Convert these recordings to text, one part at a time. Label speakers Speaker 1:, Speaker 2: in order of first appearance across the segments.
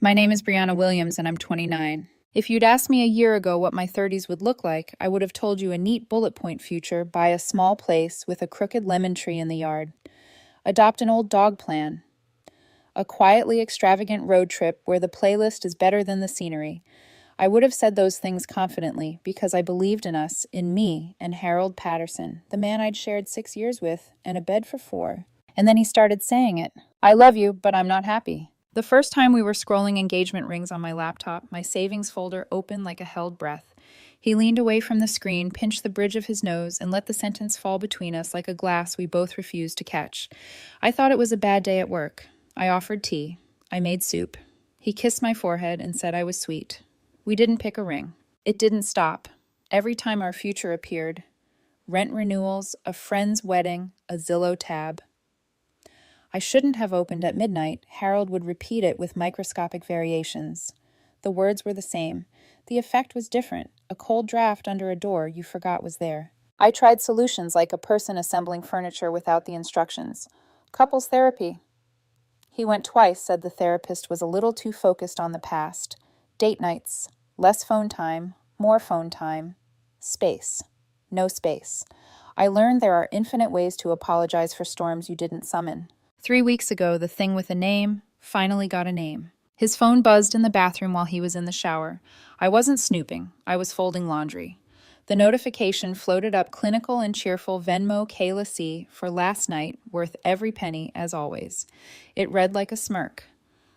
Speaker 1: My name is Brianna Williams and I'm 29. If you'd asked me a year ago what my 30s would look like, I would have told you a neat bullet point future: buy a small place with a crooked lemon tree in the yard, adopt an old dog plan, a quietly extravagant road trip where the playlist is better than the scenery. I would have said those things confidently because I believed in us, in me and Harold Patterson, the man I'd shared 6 years with and a bed for 4. And then he started saying it. I love you, but I'm not happy. The first time we were scrolling engagement rings on my laptop, my savings folder opened like a held breath. He leaned away from the screen, pinched the bridge of his nose, and let the sentence fall between us like a glass we both refused to catch. I thought it was a bad day at work. I offered tea. I made soup. He kissed my forehead and said I was sweet. We didn't pick a ring. It didn't stop. Every time our future appeared, rent renewals, a friend's wedding, a Zillow tab. I shouldn't have opened at midnight. Harold would repeat it with microscopic variations. The words were the same. The effect was different. A cold draft under a door you forgot was there. I tried solutions like a person assembling furniture without the instructions. Couples therapy. He went twice, said the therapist was a little too focused on the past. Date nights. Less phone time. More phone time. Space. No space. I learned there are infinite ways to apologize for storms you didn't summon. 3 weeks ago, the thing with a name finally got a name. His phone buzzed in the bathroom while he was in the shower. I wasn't snooping. I was folding laundry. The notification floated up clinical and cheerful Venmo Kayla C. for last night, worth every penny as always. It read like a smirk.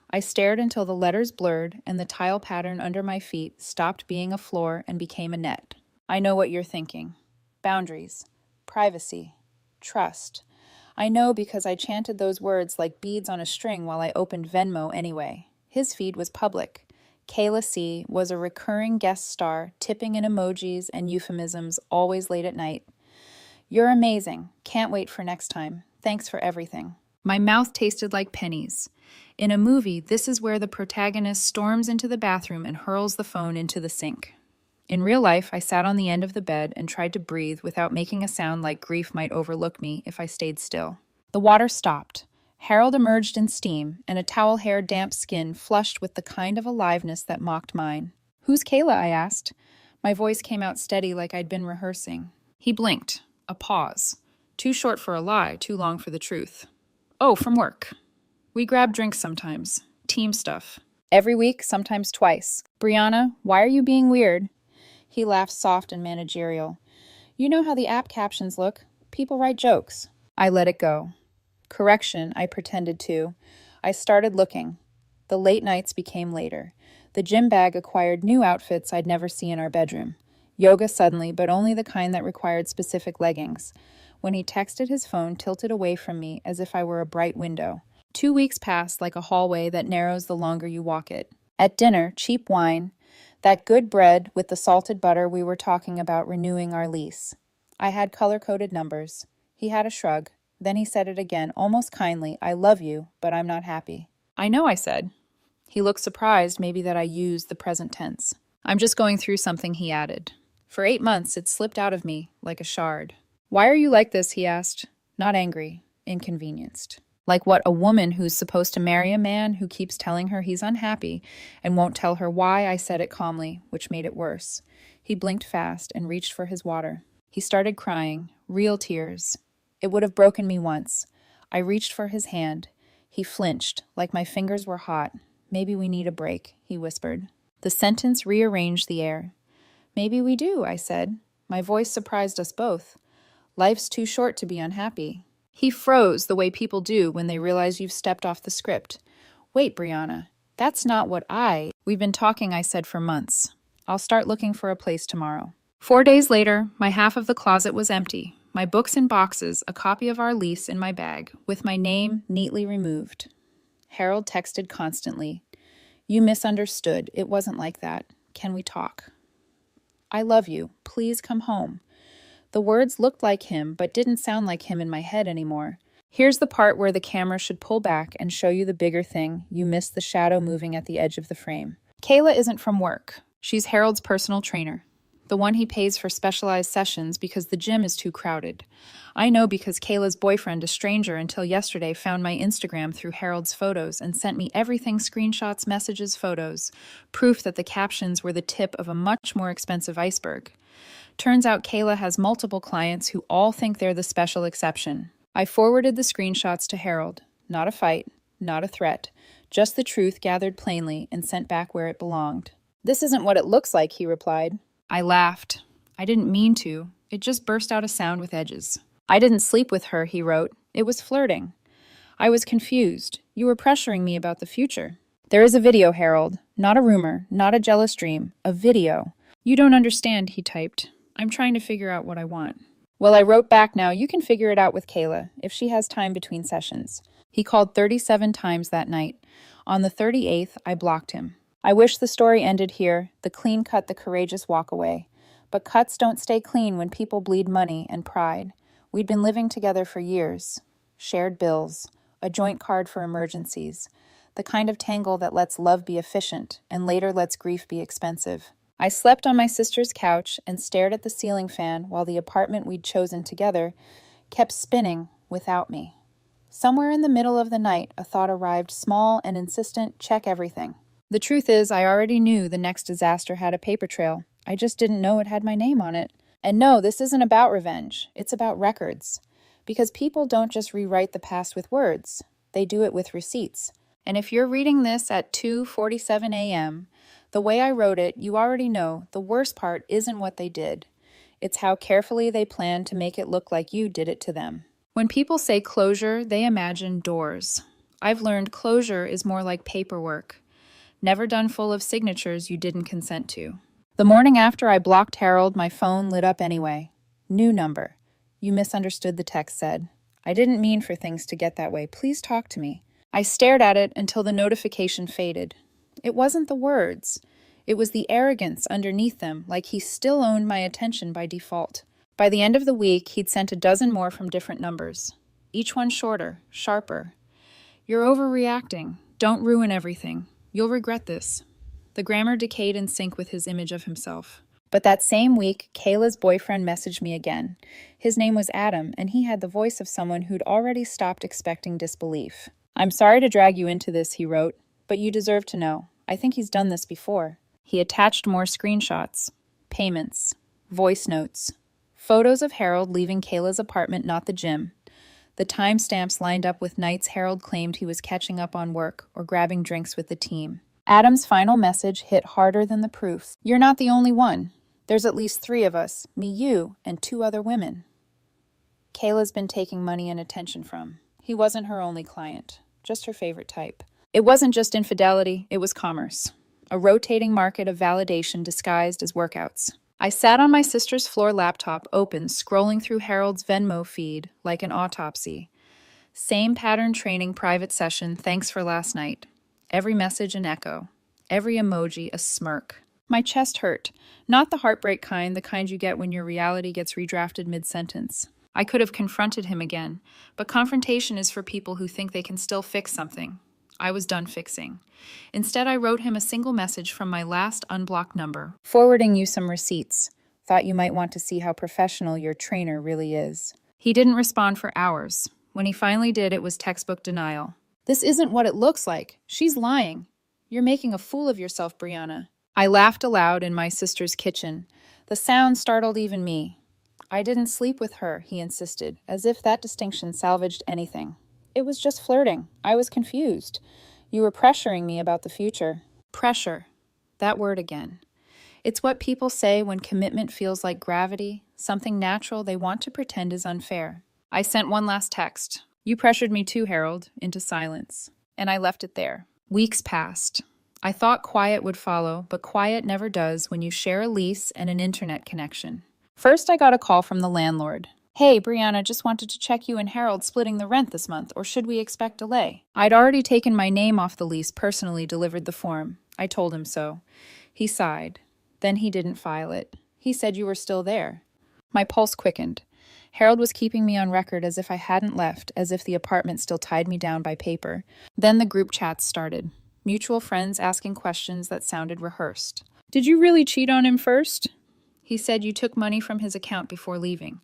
Speaker 1: I stared until the letters blurred and the tile pattern under my feet stopped being a floor and became a net. I know what you're thinking. Boundaries. Privacy. Trust. I know because I chanted those words like beads on a string while I opened Venmo anyway. His feed was public. Kayla C. was a recurring guest star, tipping in emojis and euphemisms, always late at night. You're amazing. Can't wait for next time. Thanks for everything. My mouth tasted like pennies. In a movie, this is where the protagonist storms into the bathroom and hurls the phone into the sink. In real life, I sat on the end of the bed and tried to breathe without making a sound like grief might overlook me if I stayed still. The water stopped. Harold emerged in steam, and a towel-hair damp skin flushed with the kind of aliveness that mocked mine. Who's Kayla? I asked. My voice came out steady like I'd been rehearsing. He blinked. A pause. Too short for a lie, too long for the truth. Oh, from work. We grab drinks sometimes. Team stuff. Every week, sometimes twice. Brianna, why are you being weird? He laughed soft and managerial. You know how the app captions look. People write jokes. I let it go. Correction, I pretended to. I started looking. The late nights became later. The gym bag acquired new outfits I'd never see in our bedroom. Yoga suddenly, but only the kind that required specific leggings. When he texted, his phone tilted away from me as if I were a bright window. 2 weeks passed like a hallway that narrows the longer you walk it. At dinner, cheap wine, that good bread with the salted butter we were talking about renewing our lease. I had color-coded numbers. He had a shrug. Then he said it again, almost kindly. I love you, but I'm not happy. I know, I said. He looked surprised, maybe that I used the present tense. I'm just going through something, he added. For 8 months, it slipped out of me like a shard. Why are you like this, he asked. Not angry, inconvenienced. Like what, a woman who's supposed to marry a man who keeps telling her he's unhappy and won't tell her why. I said it calmly, which made it worse. He blinked fast and reached for his water. He started crying, real tears. It would have broken me once. I reached for his hand. He flinched, like my fingers were hot. Maybe we need a break, he whispered. The sentence rearranged the air. Maybe we do, I said. My voice surprised us both. Life's too short to be unhappy. He froze the way people do when they realize you've stepped off the script. Wait, Brianna, that's not what We've been talking, I said, for months. I'll start looking for a place tomorrow. 4 days later, my half of the closet was empty. My books in boxes, a copy of our lease in my bag, with my name neatly removed. Harold texted constantly. You misunderstood. It wasn't like that. Can we talk? I love you. Please come home. The words looked like him, but didn't sound like him in my head anymore. Here's the part where the camera should pull back and show you the bigger thing. You missed the shadow moving at the edge of the frame. Kayla isn't from work. She's Harold's personal trainer. The one he pays for specialized sessions because the gym is too crowded. I know because Kayla's boyfriend, a stranger until yesterday, found my Instagram through Harold's photos and sent me everything: screenshots, messages, photos, proof that the captions were the tip of a much more expensive iceberg. Turns out Kayla has multiple clients who all think they're the special exception. I forwarded the screenshots to Harold. Not a fight, not a threat, just the truth gathered plainly and sent back where it belonged. "This isn't what it looks like," he replied. I laughed. I didn't mean to. It just burst out a sound with edges. "I didn't sleep with her," he wrote. "It was flirting. I was confused. You were pressuring me about the future." "There is a video, Harold. Not a rumor, not a jealous dream. A video." "You don't understand," he typed. "I'm trying to figure out what I want." Well, I wrote back, "Now you can figure it out with Kayla, if she has time between sessions." He called 37 times that night. On the 38th, I blocked him. I wish the story ended here, the clean cut, the courageous walk away. But cuts don't stay clean when people bleed money and pride. We'd been living together for years. Shared bills, a joint card for emergencies, the kind of tangle that lets love be efficient and later lets grief be expensive. I slept on my sister's couch and stared at the ceiling fan while the apartment we'd chosen together kept spinning without me. Somewhere in the middle of the night, a thought arrived, small and insistent: check everything. The truth is, I already knew the next disaster had a paper trail. I just didn't know it had my name on it. And no, this isn't about revenge. It's about records. Because people don't just rewrite the past with words. They do it with receipts. And if you're reading this at 2:47 a.m., the way I wrote it, you already know the worst part isn't what they did. It's how carefully they planned to make it look like you did it to them. When people say closure, they imagine doors. I've learned closure is more like paperwork, never done full of signatures you didn't consent to. The morning after I blocked Harold, my phone lit up anyway. New number. "You misunderstood," the text said. "I didn't mean for things to get that way. Please talk to me." I stared at it until the notification faded. It wasn't the words. It was the arrogance underneath them, like he still owned my attention by default. By the end of the week, he'd sent a dozen more from different numbers. Each one shorter, sharper. "You're overreacting. Don't ruin everything. You'll regret this." The grammar decayed in sync with his image of himself. But that same week, Kayla's boyfriend messaged me again. His name was Adam, and he had the voice of someone who'd already stopped expecting disbelief. "I'm sorry to drag you into this," he wrote, "but you deserve to know. I think he's done this before." He attached more screenshots, payments, voice notes, photos of Harold leaving Kayla's apartment, not the gym. The timestamps lined up with nights Harold claimed he was catching up on work or grabbing drinks with the team. Adam's final message hit harder than the proofs. "You're not the only one. There's at least 3 of us, me, you, and 2 other women Kayla's been taking money and attention from." He wasn't her only client, just her favorite type. It wasn't just infidelity, it was commerce. A rotating market of validation disguised as workouts. I sat on my sister's floor laptop, open, scrolling through Harold's Venmo feed like an autopsy. Same pattern training private session, thanks for last night. Every message an echo. Every emoji a smirk. My chest hurt. Not the heartbreak kind, the kind you get when your reality gets redrafted mid-sentence. I could have confronted him again, but confrontation is for people who think they can still fix something. I was done fixing. Instead, I wrote him a single message from my last unblocked number, forwarding you some receipts. Thought you might want to see how professional your trainer really is. He didn't respond for hours. When he finally did, it was textbook denial. "This isn't what it looks like. She's lying. You're making a fool of yourself, Brianna." I laughed aloud in my sister's kitchen. The sound startled even me. "I didn't sleep with her," he insisted, as if that distinction salvaged anything. "It was just flirting. I was confused. You were pressuring me about the future." Pressure. That word again. It's what people say when commitment feels like gravity, something natural they want to pretend is unfair. I sent one last text. "You pressured me too, Harold," into silence. And I left it there. Weeks passed. I thought quiet would follow, but quiet never does when you share a lease and an internet connection. First, I got a call from the landlord. "Hey, Brianna, just wanted to check you and Harold splitting the rent this month, or should we expect delay?" I'd already taken my name off the lease, personally delivered the form. I told him so. He sighed. Then he didn't file it. He said you were still there. My pulse quickened. Harold was keeping me on record as if I hadn't left, as if the apartment still tied me down by paper. Then the group chats started. Mutual friends asking questions that sounded rehearsed. "Did you really cheat on him first?" He said you took money from his account before leaving.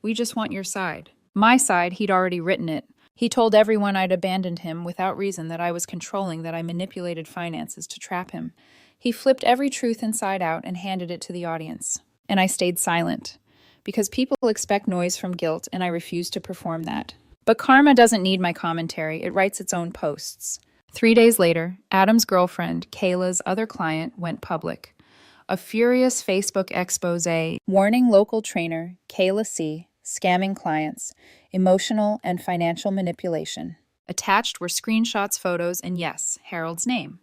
Speaker 1: We just want your side. My side, he'd already written it. He told everyone I'd abandoned him without reason, that I was controlling, that I manipulated finances to trap him. He flipped every truth inside out and handed it to the audience. And I stayed silent, because people expect noise from guilt, and I refused to perform that. But karma doesn't need my commentary. It writes its own posts. 3 days later, Adam's girlfriend, Kayla's other client, went public. A furious Facebook expose warning local trainer, Kayla C., scamming clients, emotional and financial manipulation. Attached were screenshots, photos, and yes, Harold's name.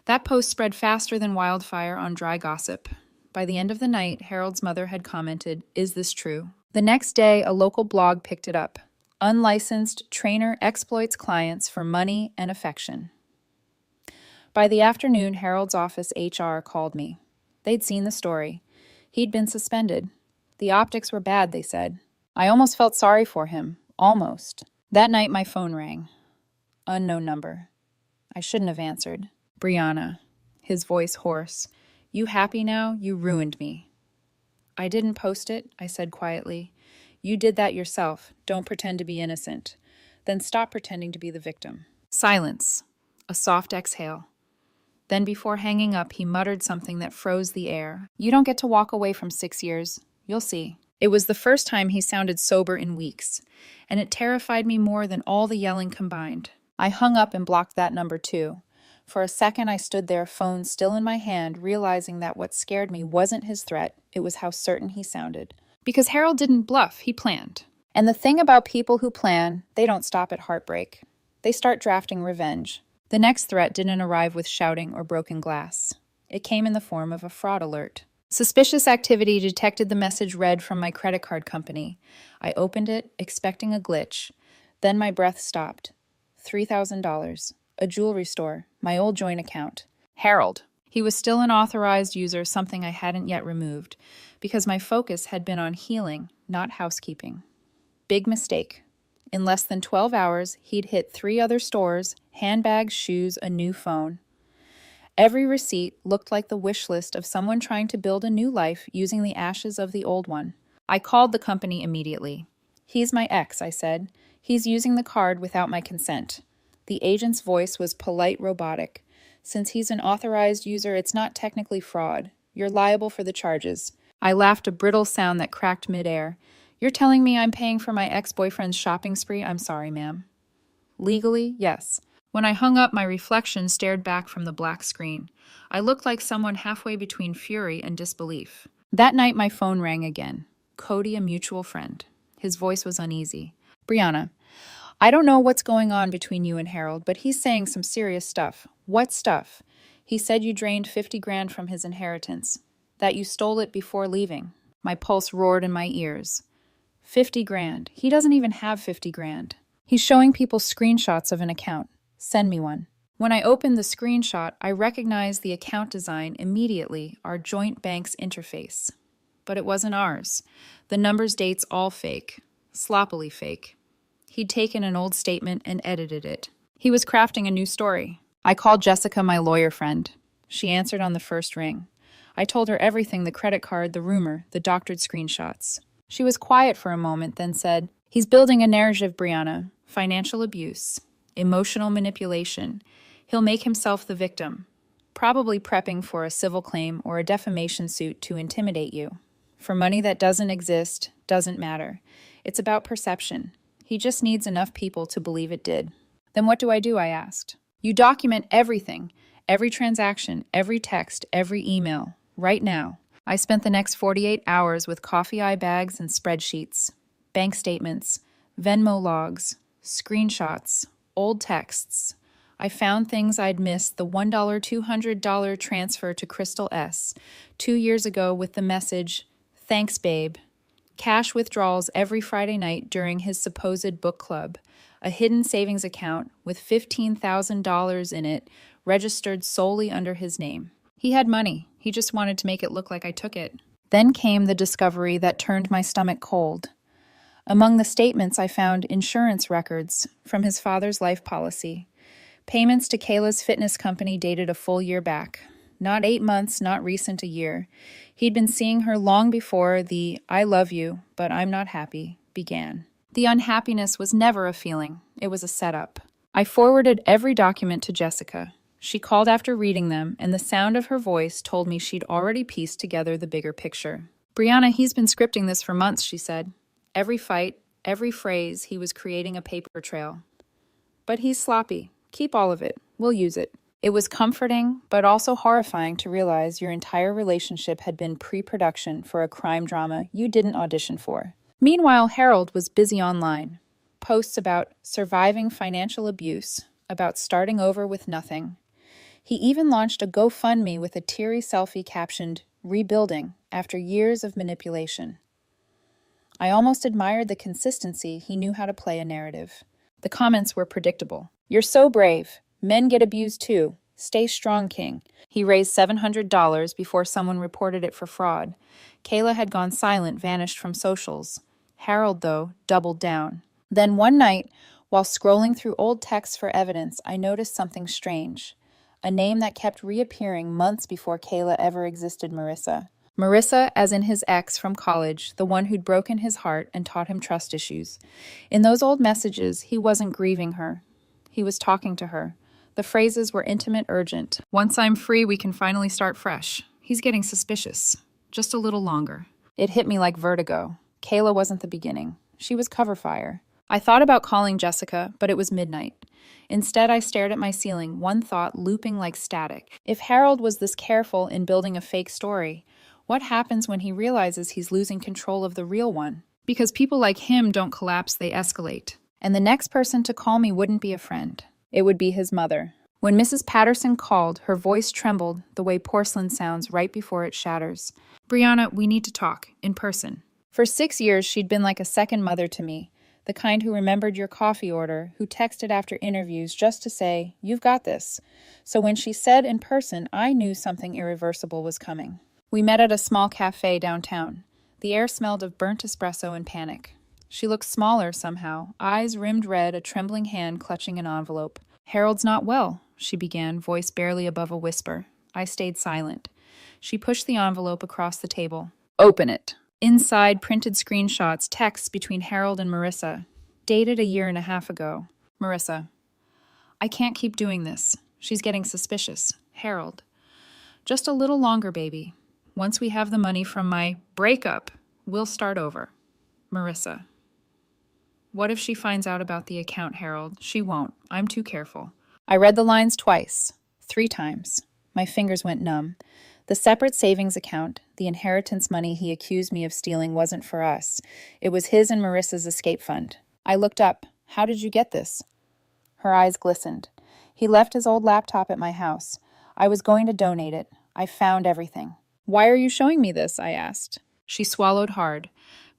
Speaker 1: That post spread faster than wildfire on dry gossip. By the end of the night, Harold's mother had commented, "Is this true?" The next day, a local blog picked it up. Unlicensed trainer exploits clients for money and affection. By the afternoon, Harold's office HR called me. They'd seen the story. He'd been suspended. The optics were bad, they said. I almost felt sorry for him. Almost. That night, my phone rang. Unknown number. I shouldn't have answered. Brianna. His voice hoarse. You happy now? You ruined me. I didn't post it, I said quietly. You did that yourself. Don't pretend to be innocent. Then stop pretending to be the victim. Silence. A soft exhale. Then before hanging up, he muttered something that froze the air. You don't get to walk away from 6 years. You'll see. It was the first time he sounded sober in weeks, and it terrified me more than all the yelling combined. I hung up and blocked that number too. For a second I stood there, phone still in my hand, realizing that what scared me wasn't his threat, it was how certain he sounded. Because Harold didn't bluff, he planned. And the thing about people who plan, they don't stop at heartbreak. They start drafting revenge. The next threat didn't arrive with shouting or broken glass. It came in the form of a fraud alert. Suspicious activity detected, the message read from my credit card company. I opened it, expecting a glitch. Then my breath stopped. $3,000. A jewelry store. My old joint account. Harold. He was still an authorized user, something I hadn't yet removed, because my focus had been on healing, not housekeeping. Big mistake. In less than 12 hours, he'd hit 3 other stores, handbags, shoes, a new phone. Every receipt looked like the wish list of someone trying to build a new life using the ashes of the old one. I called the company immediately. He's my ex, I said. He's using the card without my consent. The agent's voice was polite, robotic. Since he's an authorized user, it's not technically fraud. You're liable for the charges. I laughed, a brittle sound that cracked midair. You're telling me I'm paying for my ex-boyfriend's shopping spree? I'm sorry, ma'am. Legally, yes. When I hung up, my reflection stared back from the black screen. I looked like someone halfway between fury and disbelief. That night, my phone rang again. Cody, a mutual friend. His voice was uneasy. Brianna, I don't know what's going on between you and Harold, but he's saying some serious stuff. What stuff? He said you drained 50 grand from his inheritance. That you stole it before leaving. My pulse roared in my ears. 50 grand. He doesn't even have 50 grand. He's showing people screenshots of an account. Send me one. When I opened the screenshot, I recognized the account design immediately, our joint bank's interface. But it wasn't ours. The numbers, dates, all fake. Sloppily fake. He'd taken an old statement and edited it. He was crafting a new story. I called Jessica, my lawyer friend. She answered on the first ring. I told her everything, the credit card, the rumor, the doctored screenshots. She was quiet for a moment, then said, He's building a narrative, Brianna. Financial abuse. Emotional manipulation. He'll make himself the victim. Probably prepping for a civil claim or a defamation suit to intimidate you. For money that doesn't exist, doesn't matter. It's about perception. He just needs enough people to believe it did. Then what do? I asked. You document everything, every transaction, every text, every email, right now. I spent the next 48 hours with coffee eye bags and spreadsheets, bank statements, Venmo logs, screenshots, old texts. I found things I'd missed, the $1 $200 transfer to Crystal S. 2 years ago with the message, "Thanks, babe." Cash withdrawals every Friday night during his supposed book club. A hidden savings account with $15,000 in it, registered solely under his name. He had money. He just wanted to make it look like I took it. Then came the discovery that turned my stomach cold. Among the statements, I found insurance records from his father's life policy. Payments to Kayla's fitness company dated a full year back. Not 8 months, not recent a year. He'd been seeing her long before the "I love you, but I'm not happy" began. The unhappiness was never a feeling. It was a setup. I forwarded every document to Jessica. She called after reading them, and the sound of her voice told me she'd already pieced together the bigger picture. "Brianna, he's been scripting this for months," she said. Every fight, every phrase, he was creating a paper trail. "But he's sloppy. Keep all of it. We'll use it." It was comforting, but also horrifying to realize your entire relationship had been pre-production for a crime drama you didn't audition for. Meanwhile, Harold was busy online. Posts about surviving financial abuse, about starting over with nothing. He even launched a GoFundMe with a teary selfie captioned, "Rebuilding," after years of manipulation. I almost admired the consistency. He knew how to play a narrative. The comments were predictable. "You're so brave. Men get abused too. Stay strong, King." He raised $700 before someone reported it for fraud. Kayla had gone silent, vanished from socials. Harold, though, doubled down. Then one night, while scrolling through old texts for evidence, I noticed something strange. A name that kept reappearing months before Kayla ever existed: Marissa. Marissa, as in his ex from college, the one who'd broken his heart and taught him trust issues. In those old messages, he wasn't grieving her. He was talking to her. The phrases were intimate, urgent. "Once I'm free, we can finally start fresh." He's getting suspicious. Just a little longer. It hit me like vertigo. Kayla wasn't the beginning. She was cover fire. I thought about calling Jessica, but it was midnight. Instead, I stared at my ceiling, one thought looping like static. If Harold was this careful in building a fake story, what happens when he realizes he's losing control of the real one? Because people like him don't collapse, they escalate. And the next person to call me wouldn't be a friend. It would be his mother. When Mrs. Patterson called, her voice trembled the way porcelain sounds right before it shatters. "Brianna, we need to talk, in person." For 6 years, she'd been like a second mother to me, the kind who remembered your coffee order, who texted after interviews just to say, "You've got this." So when she said in person, I knew something irreversible was coming. We met at a small cafe downtown. The air smelled of burnt espresso and panic. She looked smaller somehow, eyes rimmed red, a trembling hand clutching an envelope. "Harold's not well," she began, voice barely above a whisper. I stayed silent. She pushed the envelope across the table. "Open it." Inside, printed screenshots, texts between Harold and Marissa. Dated a year and a half ago. Marissa: "I can't keep doing this. She's getting suspicious." Harold: "Just a little longer, baby. Once we have the money from my breakup, we'll start over." Marissa: "What if she finds out about the account, Harold?" "She won't. I'm too careful." I read the lines twice, 3 times. My fingers went numb. The separate savings account, the inheritance money he accused me of stealing, wasn't for us. It was his and Marissa's escape fund. I looked up. "How did you get this?" Her eyes glistened. "He left his old laptop at my house. I was going to donate it. I found everything." "Why are you showing me this?" I asked. She swallowed hard.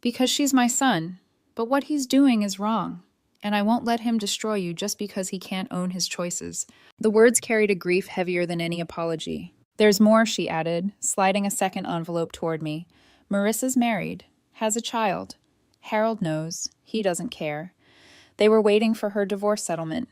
Speaker 1: "Because she's my son. But what he's doing is wrong. And I won't let him destroy you just because he can't own his choices." The words carried a grief heavier than any apology. "There's more," she added, sliding a second envelope toward me. "Marissa's married, has a child. Harold knows. He doesn't care. They were waiting for her divorce settlement.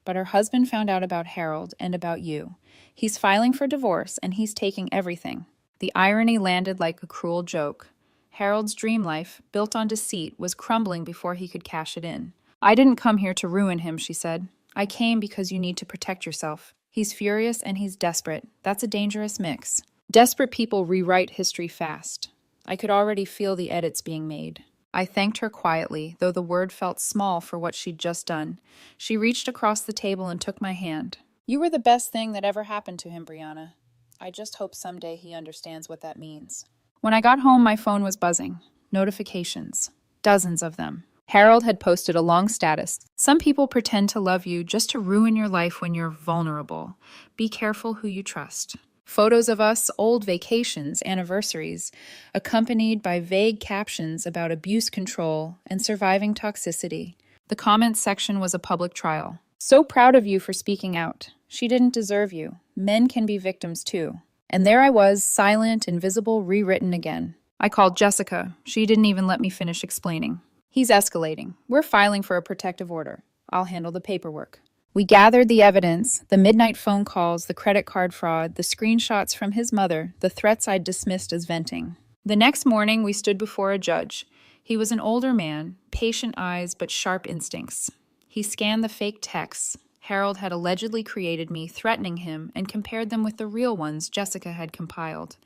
Speaker 1: But her husband found out about Harold and about you. He's filing for divorce, and he's taking everything." The irony landed like a cruel joke. Harold's dream life, built on deceit, was crumbling before he could cash it in. "I didn't come here to ruin him," she said. "I came because you need to protect yourself. He's furious and he's desperate. That's a dangerous mix." Desperate people rewrite history fast. I could already feel the edits being made. I thanked her quietly, though the word felt small for what she'd just done. She reached across the table and took my hand. "You were the best thing that ever happened to him, Brianna. I just hope someday he understands what that means." When I got home, my phone was buzzing. Notifications. Dozens of them. Harold had posted a long status. "Some people pretend to love you just to ruin your life when you're vulnerable. Be careful who you trust." Photos of us, old vacations, anniversaries, accompanied by vague captions about abuse control and surviving toxicity. The comments section was a public trial. "So proud of you for speaking out. She didn't deserve you. Men can be victims too." And there I was, silent, invisible, rewritten again. I called Jessica. She didn't even let me finish explaining. "He's escalating. We're filing for a protective order. I'll handle the paperwork." We gathered the evidence, the midnight phone calls, the credit card fraud, the screenshots from his mother, the threats I'd dismissed as venting. The next morning, we stood before a judge. He was an older man, patient eyes but sharp instincts. He scanned the fake texts Harold had allegedly created me, threatening him, and compared them with the real ones Jessica had compiled.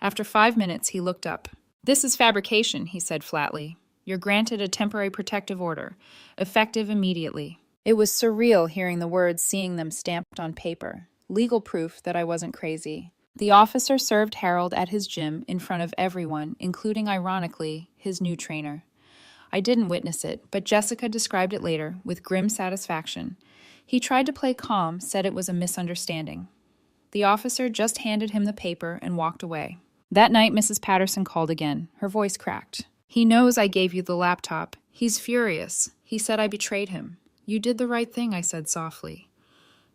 Speaker 1: After 5 minutes, he looked up. "This is fabrication," he said flatly. "You're granted a temporary protective order, effective immediately." It was surreal hearing the words, seeing them stamped on paper. Legal proof that I wasn't crazy. The officer served Harold at his gym in front of everyone, including, ironically, his new trainer. I didn't witness it, but Jessica described it later with grim satisfaction. He tried to play calm, said it was a misunderstanding. The officer just handed him the paper and walked away. That night, Mrs. Patterson called again. Her voice cracked. "He knows I gave you the laptop. He's furious. He said I betrayed him." "You did the right thing," I said softly.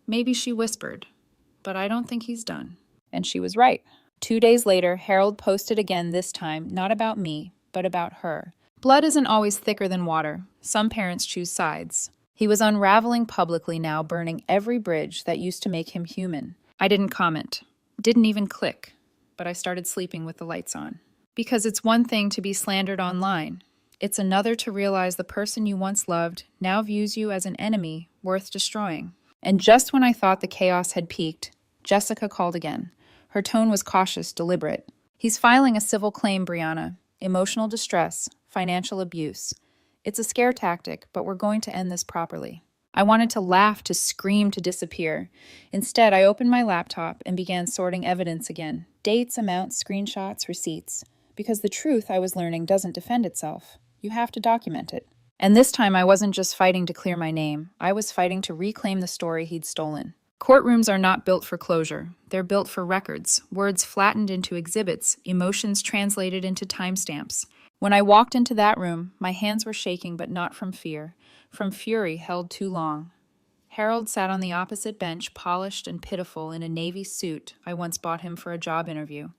Speaker 1: Maybe she whispered, "but I don't think he's done." And she was right. 2 days later, Harold posted again, this time not about me, but about her. Blood isn't always thicker than water. Some parents choose sides. He was unraveling publicly now, burning every bridge that used to make him human. I didn't comment. Didn't even click. But I started sleeping with the lights on. Because it's one thing to be slandered online. It's another to realize the person you once loved now views you as an enemy worth destroying. And just when I thought the chaos had peaked, Jessica called again. Her tone was cautious, deliberate. "He's filing a civil claim, Brianna. Emotional distress, financial abuse. It's a scare tactic, but we're going to end this properly." I wanted to laugh, to scream, to disappear. Instead, I opened my laptop and began sorting evidence again. Dates, amounts, screenshots, receipts. Because the truth, I was learning, doesn't defend itself. You have to document it. And this time I wasn't just fighting to clear my name. I was fighting to reclaim the story he'd stolen. Courtrooms are not built for closure. They're built for records, words flattened into exhibits, emotions translated into timestamps. When I walked into that room, my hands were shaking, but not from fear, from fury held too long. Harold sat on the opposite bench, polished and pitiful, in a navy suit I once bought him for a job interview.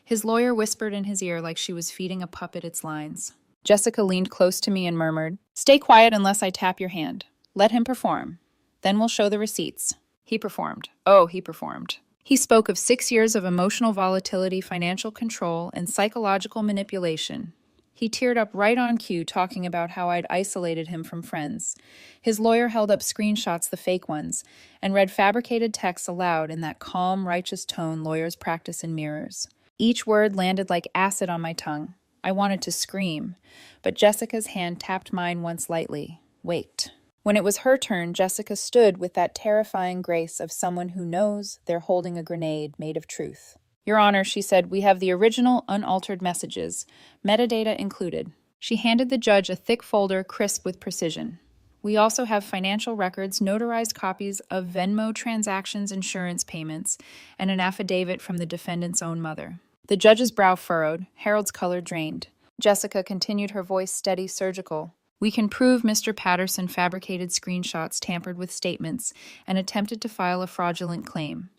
Speaker 1: His lawyer whispered in his ear like she was feeding a puppet its lines. Jessica leaned close to me and murmured, "Stay quiet unless I tap your hand. Let him perform. Then we'll show the receipts." He performed. Oh, he performed. He spoke of 6 years of emotional volatility, financial control, and psychological manipulation. He teared up right on cue, talking about how I'd isolated him from friends. His lawyer held up screenshots, the fake ones, and read fabricated texts aloud in that calm, righteous tone lawyers practice in mirrors. Each word landed like acid on my tongue. I wanted to scream, but Jessica's hand tapped mine once lightly. Wait. When it was her turn, Jessica stood with that terrifying grace of someone who knows they're holding a grenade made of truth. "Your Honor," she said, "we have the original, unaltered messages, metadata included." She handed the judge a thick folder, crisp with precision. "We also have financial records, notarized copies of Venmo transactions, insurance payments, and an affidavit from the defendant's own mother." The judge's brow furrowed, Harold's color drained. Jessica continued, her voice steady, surgical. "We can prove Mr. Patterson fabricated screenshots, tampered with statements, and attempted to file a fraudulent claim.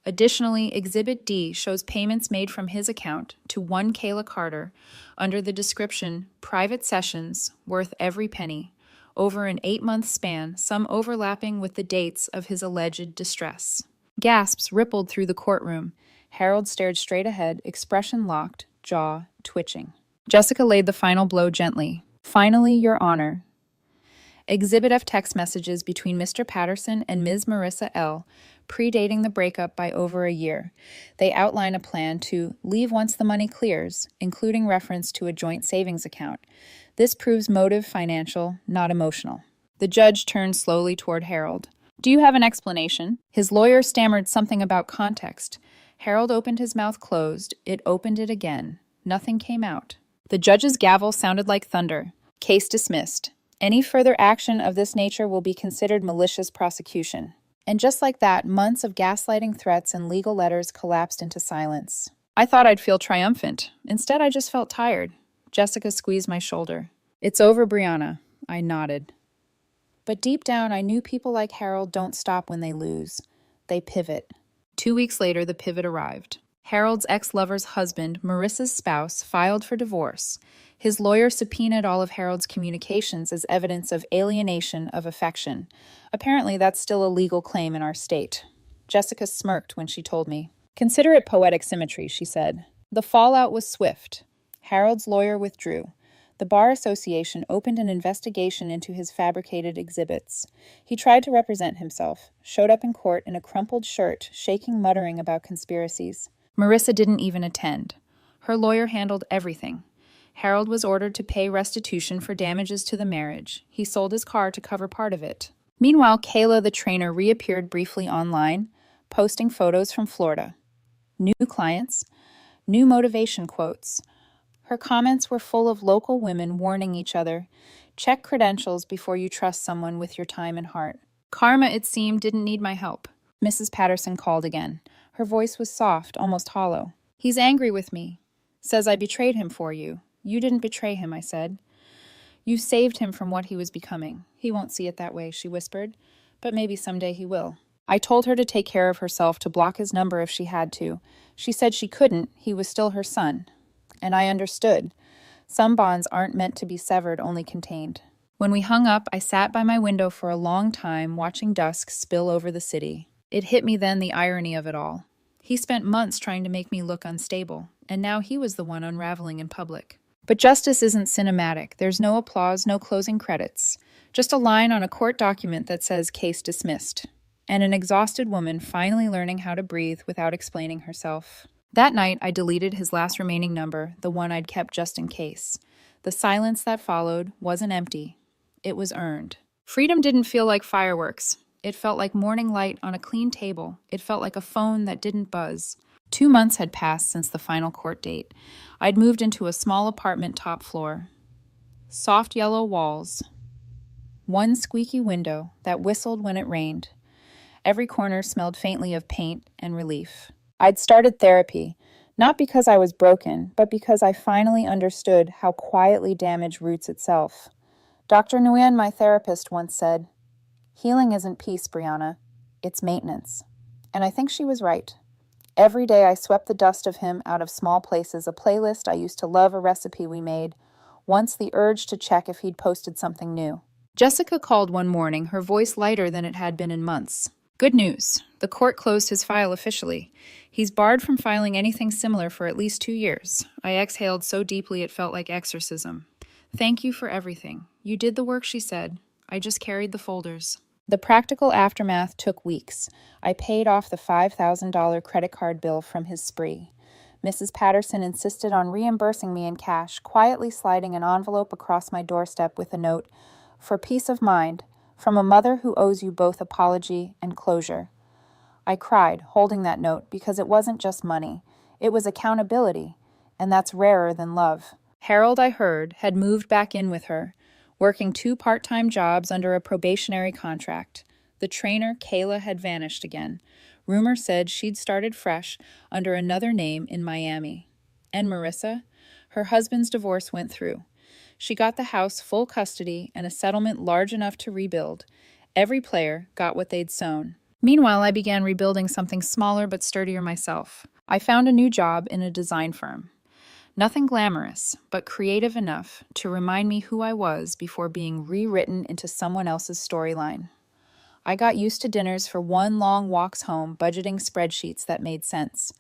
Speaker 1: Additionally, Exhibit D shows payments made from his account to one Kayla Carter under the description private sessions worth every penny over an 8-month span, some overlapping with the dates of his alleged distress." Gasps rippled through the courtroom. Harold stared straight ahead, expression locked, jaw twitching. Jessica laid the final blow gently. "Finally, Your Honor. Exhibit F text messages between Mr. Patterson and Ms. Marissa L., predating the breakup by over a year. They outline a plan to leave once the money clears, including reference to a joint savings account. This proves motive financial, not emotional." The judge turned slowly toward Harold. "Do you have an explanation?" His lawyer stammered something about context. Harold opened his mouth closed. It opened it again. Nothing came out. The judge's gavel sounded like thunder. "Case dismissed. Any further action of this nature will be considered malicious prosecution." And just like that, months of gaslighting, threats, and legal letters collapsed into silence. I thought I'd feel triumphant. Instead, I just felt tired. Jessica squeezed my shoulder. "It's over, Brianna." I nodded. But deep down, I knew people like Harold don't stop when they lose. They pivot. 2 weeks later, the pivot arrived. Harold's ex-lover's husband, Marissa's spouse, filed for divorce. His lawyer subpoenaed all of Harold's communications as evidence of alienation of affection. Apparently, that's still a legal claim in our state. Jessica smirked when she told me. Consider it poetic symmetry, she said. The fallout was swift. Harold's lawyer withdrew. The Bar Association opened an investigation into his fabricated exhibits. He tried to represent himself, showed up in court in a crumpled shirt, shaking, muttering about conspiracies. Marissa didn't even attend. Her lawyer handled everything. Harold was ordered to pay restitution for damages to the marriage. He sold his car to cover part of it. Meanwhile, Kayla, the trainer, reappeared briefly online, posting photos from Florida. New clients, new motivation quotes. Her comments were full of local women warning each other, check credentials before you trust someone with your time and heart. Karma, it seemed, didn't need my help. Mrs. Patterson called again. Her voice was soft, almost hollow. He's angry with me. Says I betrayed him for you. You didn't betray him, I said. You saved him from what he was becoming. He won't see it that way, she whispered, but maybe someday he will. I told her to take care of herself, to block his number if she had to. She said she couldn't. He was still her son. And I understood. Some bonds aren't meant to be severed, only contained. When we hung up, I sat by my window for a long time, watching dusk spill over the city. It hit me then, the irony of it all. He spent months trying to make me look unstable, and now he was the one unraveling in public. But justice isn't cinematic. There's no applause, no closing credits. Just a line on a court document that says case dismissed. And an exhausted woman finally learning how to breathe without explaining herself. That night, I deleted his last remaining number, the one I'd kept just in case. The silence that followed wasn't empty. It was earned. Freedom didn't feel like fireworks. It felt like morning light on a clean table. It felt like a phone that didn't buzz. 2 months had passed since the final court date. I'd moved into a small apartment top floor. Soft yellow walls. One squeaky window that whistled when it rained. Every corner smelled faintly of paint and relief. I'd started therapy, not because I was broken, but because I finally understood how quietly damage roots itself. Dr. Nguyen, my therapist, once said, "Healing isn't peace, Brianna. It's maintenance." And I think she was right. Every day I swept the dust of him out of small places, a playlist I used to love, a recipe we made, once the urge to check if he'd posted something new. Jessica called one morning, her voice lighter than it had been in months. Good news. The court closed his file officially. He's barred from filing anything similar for at least 2 years. I exhaled so deeply it felt like exorcism. Thank you for everything. You did the work, she said. I just carried the folders. The practical aftermath took weeks. I paid off the $5,000 credit card bill from his spree. Mrs. Patterson insisted on reimbursing me in cash, quietly sliding an envelope across my doorstep with a note, "For peace of mind, from a mother who owes you both apology and closure." I cried, holding that note, because it wasn't just money. It was accountability, and that's rarer than love. Harold, I heard, had moved back in with her, working 2 part-time jobs under a probationary contract. The trainer, Kayla, had vanished again. Rumor said she'd started fresh under another name in Miami. And Marissa? Her husband's divorce went through. She got the house full custody and a settlement large enough to rebuild. Every player got what they'd sown. Meanwhile, I began rebuilding something smaller but sturdier myself. I found a new job in a design firm. Nothing glamorous, but creative enough to remind me who I was before being rewritten into someone else's storyline. I got used to dinners for 1 long walks home, budgeting spreadsheets that made sense.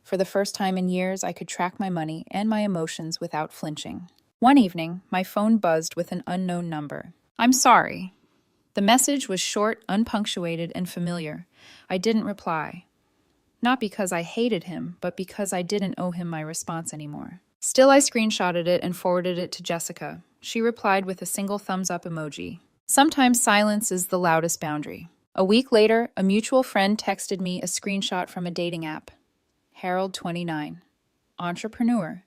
Speaker 1: For the first time in years, I could track my money and my emotions without flinching. One evening, my phone buzzed with an unknown number. "I'm sorry." The message was short, unpunctuated, and familiar. I didn't reply. Not because I hated him, but because I didn't owe him my response anymore. Still, I screenshotted it and forwarded it to Jessica. She replied with a single thumbs-up emoji. Sometimes silence is the loudest boundary. A week later, a mutual friend texted me a screenshot from a dating app. Harold, 29. Entrepreneur.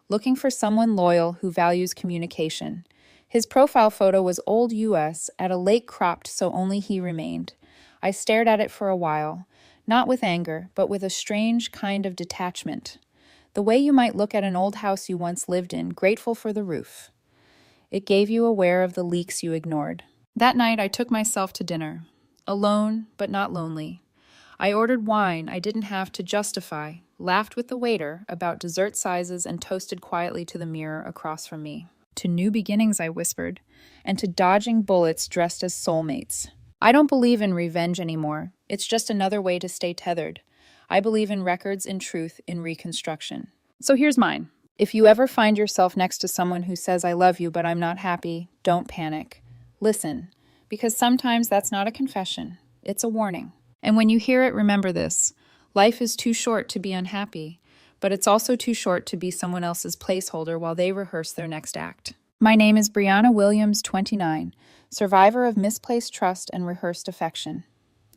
Speaker 1: Looking for someone loyal who values communication. His profile photo was old US at a lake cropped so only he remained. I stared at it for a while, not with anger, but with a strange kind of detachment. The way you might look at an old house you once lived in, grateful for the roof. It gave you aware of the leaks you ignored. That night, I took myself to dinner. Alone, but not lonely. I ordered wine I didn't have to justify, laughed with the waiter about dessert sizes, and toasted quietly to the mirror across from me. To new beginnings, I whispered, and to dodging bullets dressed as soulmates. I don't believe in revenge anymore. It's just another way to stay tethered. I believe in records, in truth, in reconstruction. So here's mine. If you ever find yourself next to someone who says, "I love you, but I'm not happy," don't panic. Listen, because sometimes that's not a confession. It's a warning. And when you hear it, remember this. Life is too short to be unhappy, but it's also too short to be someone else's placeholder while they rehearse their next act. My name is Brianna Williams, 29, survivor of misplaced trust and rehearsed affection.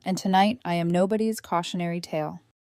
Speaker 1: And tonight, I am nobody's cautionary tale.